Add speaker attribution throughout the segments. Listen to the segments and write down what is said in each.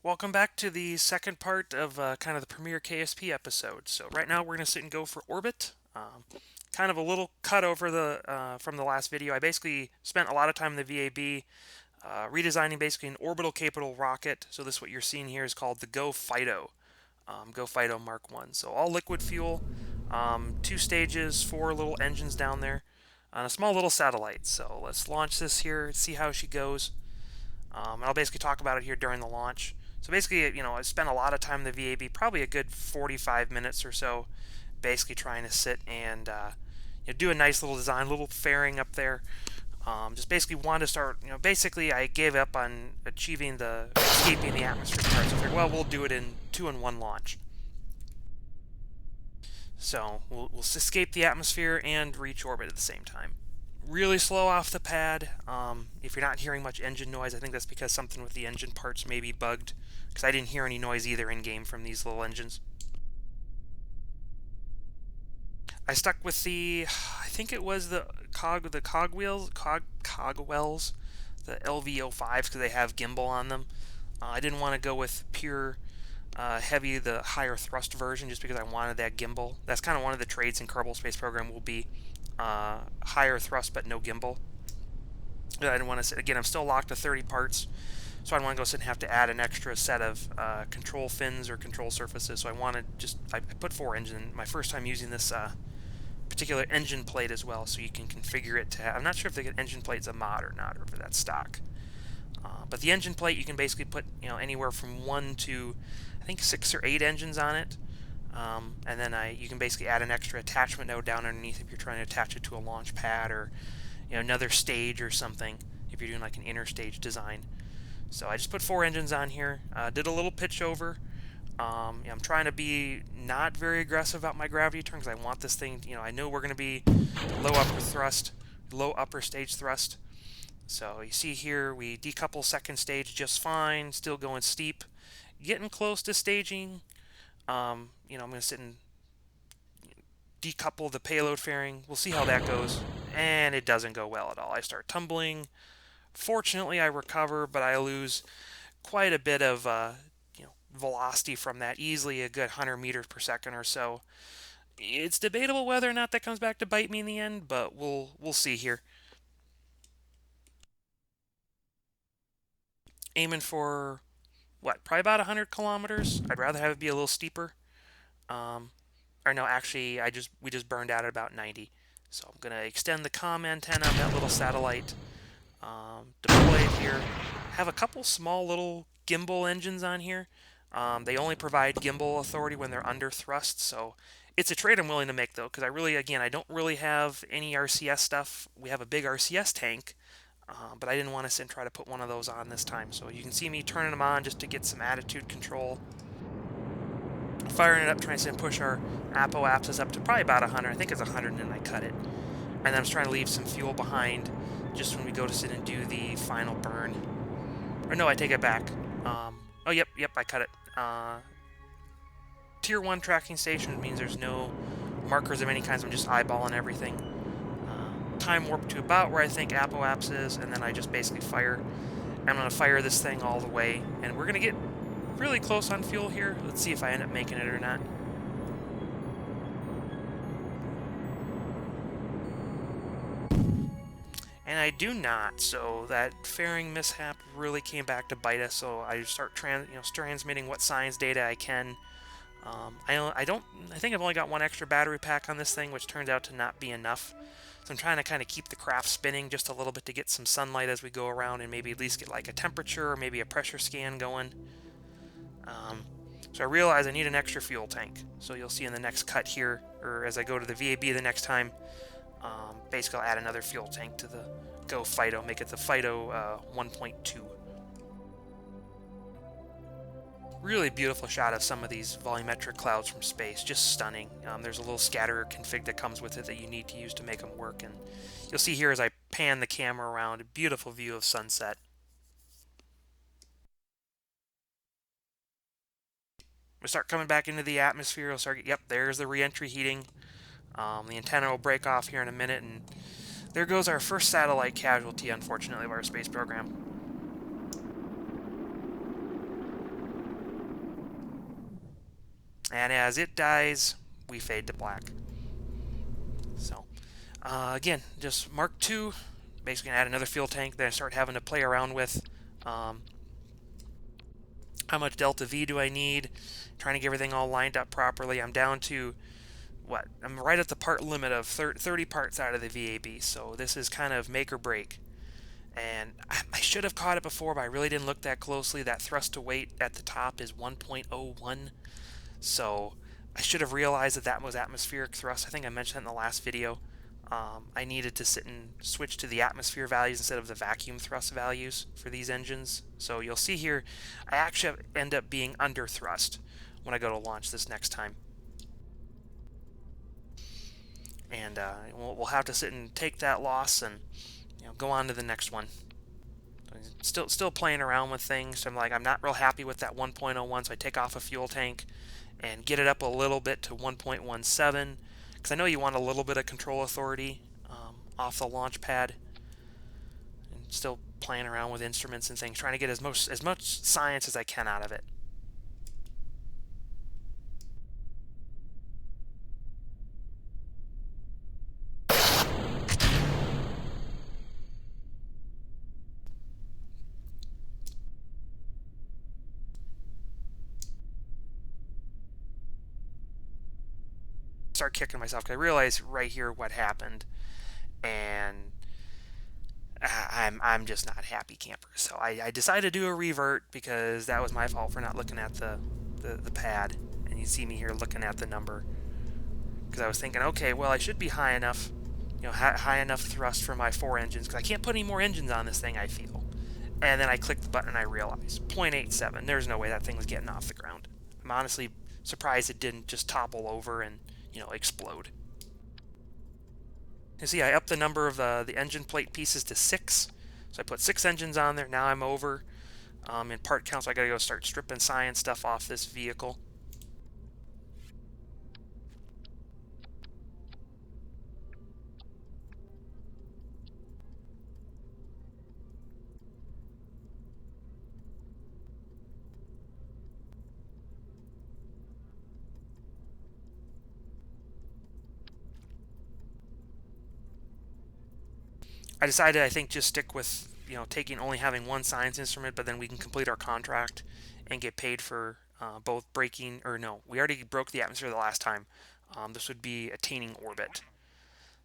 Speaker 1: Welcome back to the second part of kind of the premiere KSP episode. So right now we're going to sit and go for orbit. Kind of a little cut over from the last video. I basically spent a lot of time in the VAB redesigning basically an orbital capable rocket. So this what you're seeing here is called the Go Fido. Go Fido Mark 1. So all liquid fuel, 2 stages, 4 little engines down there, on a small little satellite. So let's launch this here, see how she goes. And I'll basically talk about it here during the launch. So basically, I spent a lot of time in the VAB, probably a good 45 minutes or so, basically trying to sit and do a nice little design, little fairing up there. Just basically wanted to start, basically I gave up on achieving the escaping the atmosphere part. So I figured, well, we'll do it in 2-in-1 launch. So we'll escape the atmosphere and reach orbit at the same time. Really slow off the pad. If you're not hearing much engine noise, I think that's because something with the engine parts may be bugged, because I didn't hear any noise either in game from these little engines. I stuck with I think it was the cogwells, the LV05s, because they have gimbal on them. I didn't want to go with pure heavy, the higher thrust version, just because I wanted that gimbal. That's kind of one of the trades in Kerbal Space Program will be higher thrust but no gimbal. I didn't want to sit, again, I'm still locked to 30 parts, so I don't want to go sit and have to add an extra set of control fins or control surfaces. So I put 4 engines. My first time using this particular engine plate as well, so you can configure it to have, I'm not sure if the engine plate's a mod or not, or if that's stock. But the engine plate, you can basically put anywhere from 1 to I think 6 or 8 engines on it. And then you can basically add an extra attachment node down underneath if you're trying to attach it to a launch pad or another stage or something, if you're doing like an interstage design. So I just put 4 engines on here, did a little pitch over. I'm trying to be not very aggressive about my gravity turn, because I want this thing, I know we're going to be low upper stage thrust. So you see here, we decouple second stage just fine, still going steep, getting close to staging. I'm going to sit and decouple the payload fairing. We'll see how that goes. And it doesn't go well at all. I start tumbling. Fortunately, I recover, but I lose quite a bit of velocity from that, easily a good 100 meters per second or so. It's debatable whether or not that comes back to bite me in the end, but we'll see here. Aiming for probably about 100 kilometers. I'd rather have it be a little steeper. Or no, actually, we just burned out at about 90. So I'm gonna extend the comm antenna of that little satellite. Deploy it here. Have a couple small little gimbal engines on here. They only provide gimbal authority when they're under thrust, so it's a trade I'm willing to make, though, because I don't really have any RCS stuff. We have a big RCS tank, but I didn't want to sit and try to put one of those on this time. So you can see me turning them on just to get some attitude control. Firing it up, trying to push our apoapsis up to probably about 100. I think it's 100, and then I cut it. And then I was trying to leave some fuel behind just when we go to sit and do the final burn. Or no, I take it back. Oh, yep, I cut it. Tier 1 tracking station means there's no markers of any kind, so I'm just eyeballing everything. Time warp to about where I think apoapsis is, and then I just basically fire. I'm going to fire this thing all the way, and we're going to get really close on fuel here. Let's see if I end up making it or not. And I do not, so that fairing mishap really came back to bite us. So I start transmitting what science data I can. I think I've only got 1 extra battery pack on this thing, which turns out to not be enough. So I'm trying to kind of keep the craft spinning just a little bit to get some sunlight as we go around, and maybe at least get like a temperature or maybe a pressure scan going. So I realize I need an extra fuel tank. So you'll see in the next cut here, or as I go to the VAB the next time, basically I'll add another fuel tank to the Go Fido, make it the Fido 1.2. Really beautiful shot of some of these volumetric clouds from space, just stunning. There's a little scatterer config that comes with it that you need to use to make them work, and you'll see here as I pan the camera around, a beautiful view of sunset. We start coming back into the atmosphere. We'll start, yep, there's the re-entry heating. The antenna will break off here in a minute, and there goes our first satellite casualty, unfortunately, of our space program. And as it dies, we fade to black. So, again, just Mark II, basically gonna add another fuel tank that I start having to play around with. How much delta V do I need? Trying to get everything all lined up properly. I'm down to, what? I'm right at the part limit of 30 parts out of the VAB, so this is kind of make or break. And I should have caught it before, but I really didn't look that closely. That thrust to weight at the top is 1.01, so I should have realized that that was atmospheric thrust. I think I mentioned that in the last video. I needed to sit and switch to the atmosphere values instead of the vacuum thrust values for these engines. So you'll see here, I actually end up being under thrust when I go to launch this next time. And we'll have to sit and take that loss and go on to the next one. Still playing around with things. I'm not real happy with that 1.01, so I take off a fuel tank and get it up a little bit to 1.17, because I know you want a little bit of control authority off the launch pad. And still playing around with instruments and things, trying to get as much science as I can out of it. Start kicking myself because I realize right here what happened, and I'm just not happy camper. So I decided to do a revert because that was my fault for not looking at the pad, and you see me here looking at the number because I was thinking, okay, well I should be high enough, high enough thrust for my 4 engines, because I can't put any more engines on this thing, I feel. And then I clicked the button and I realized 0.87. There's no way that thing was getting off the ground. I'm honestly surprised it didn't just topple over and explode. You see, I upped the number of the engine plate pieces to 6. So I put 6 engines on there. Now I'm over in part count, so I gotta go start stripping science stuff off this vehicle. I decided, I think, just stick with only having 1 science instrument, but then we can complete our contract and get paid for both breaking, or no, we already broke the atmosphere the last time. This would be attaining orbit.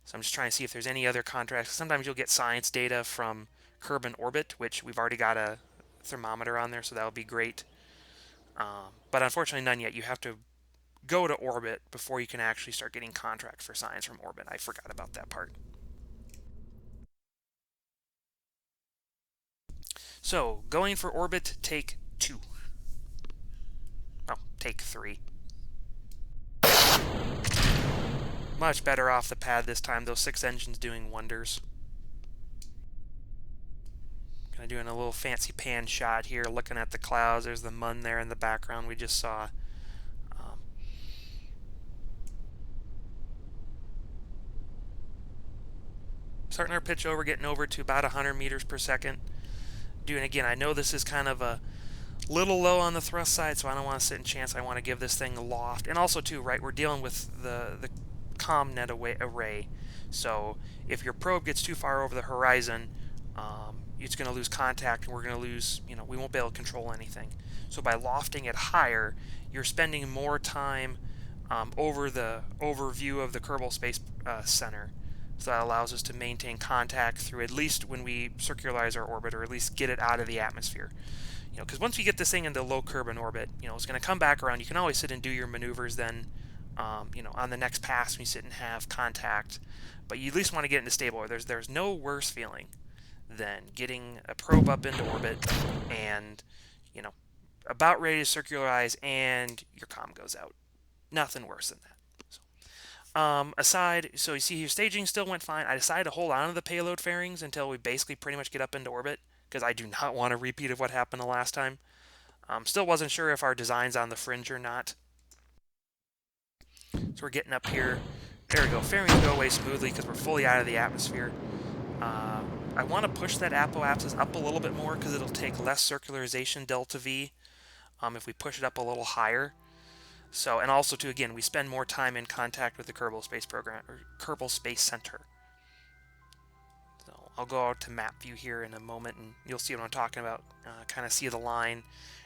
Speaker 1: So I'm just trying to see if there's any other contracts. Sometimes you'll get science data from Kerbal Orbit, which we've already got a thermometer on there, so that would be great. But unfortunately, none yet. You have to go to orbit before you can actually start getting contracts for science from orbit. I forgot about that part. So, going for orbit, take 2. Oh, take 3. Much better off the pad this time. Those 6 engines doing wonders. Kind of doing a little fancy pan shot here, looking at the clouds. There's the Mun there in the background we just saw. Starting our pitch over, getting over to about 100 meters per second. Doing, again, I know this is kind of a little low on the thrust side, so I don't want to sit and chance. I want to give this thing a loft. And also, too, right, we're dealing with the ComNet array. So if your probe gets too far over the horizon, it's going to lose contact, and we're going to lose, we won't be able to control anything. So by lofting it higher, you're spending more time over the overview of the Kerbal Space Center. So that allows us to maintain contact through, at least when we circularize our orbit, or at least get it out of the atmosphere. Because once we get this thing into low Kerbal orbit, it's going to come back around. You can always sit and do your maneuvers then, on the next pass when you sit and have contact. But you at least want to get into stable orbit. There's no worse feeling than getting a probe up into orbit and, about ready to circularize and your comm goes out. Nothing worse than that. Aside, so you see here, staging still went fine. I decided to hold on to the payload fairings until we basically pretty much get up into orbit, because I do not want a repeat of what happened the last time. Still wasn't sure if our design's on the fringe or not. So we're getting up here. There we go. Fairings go away smoothly because we're fully out of the atmosphere. I want to push that apoapsis up a little bit more because it'll take less circularization delta V if we push it up a little higher. So, and also too, again, we spend more time in contact with the Kerbal Space Program or Kerbal Space Center. So I'll go out to map view here in a moment, and you'll see what I'm talking about. Kind of see the line,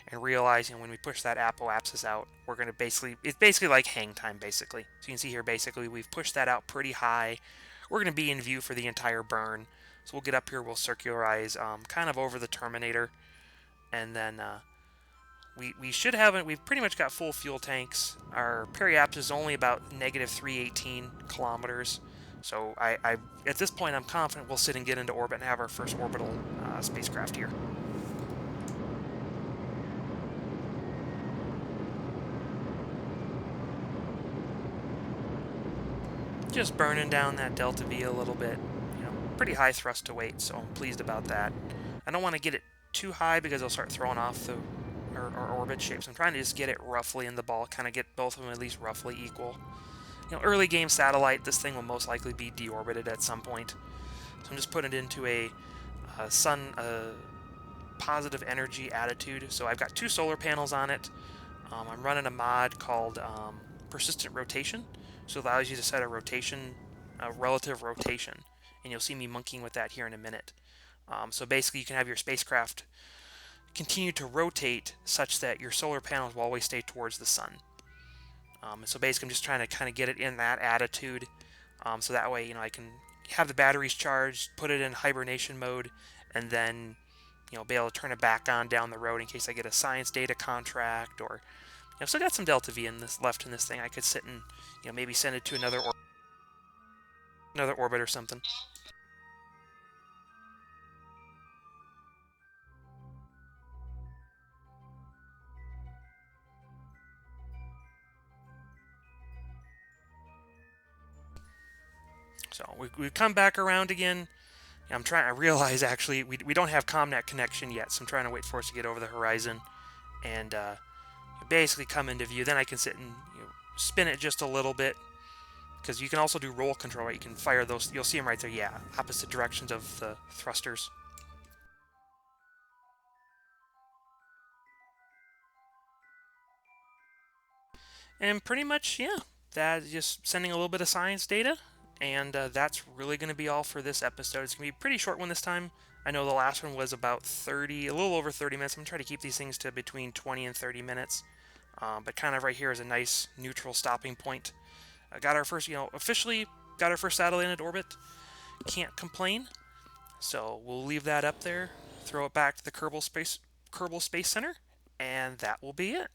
Speaker 1: and realize, when we push that apoapsis out, we're going to it's basically like hang time, basically. So you can see here, basically, we've pushed that out pretty high. We're going to be in view for the entire burn. So we'll get up here, we'll circularize kind of over the terminator, and then we should have it. We've pretty much got full fuel tanks. Our periapsis is only about negative 318 kilometers. So I at this point, I'm confident we'll sit and get into orbit and have our first orbital spacecraft here. Just burning down that delta V a little bit. Pretty high thrust to weight, so I'm pleased about that. I don't want to get it too high because it'll start throwing off our orbit shapes. I'm trying to just get it roughly in the ball, kind of get both of them at least roughly equal. Early game satellite, this thing will most likely be deorbited at some point. So I'm just putting it into a sun positive energy attitude. So I've got 2 solar panels on it. I'm running a mod called Persistent Rotation. So it allows you to set a rotation, relative rotation. And you'll see me monkeying with that here in a minute. So basically, you can have your spacecraft continue to rotate such that your solar panels will always stay towards the sun. So basically, I'm just trying to kind of get it in that attitude, so that way, I can have the batteries charged, put it in hibernation mode, and then, be able to turn it back on down the road in case I get a science data contract, or, still got some delta V left in this thing. I could sit and, maybe send it to another orbit or something. So we come back around again. I realize actually we don't have ComNet connection yet, so I'm trying to wait for us to get over the horizon and basically come into view. Then I can sit and spin it just a little bit, because you can also do roll control, right? You can fire those. You'll see them right there. Yeah, opposite directions of the thrusters. And pretty much, yeah, that's just sending a little bit of science data. And that's really going to be all for this episode. It's going to be a pretty short one this time. I know the last one was about 30, a little over 30 minutes. I'm going to try to keep these things to between 20 and 30 minutes. But kind of right here is a nice neutral stopping point. Got our first, officially got our first satellite in orbit. Can't complain. So we'll leave that up there, throw it back to the Kerbal Space Center, and that will be it.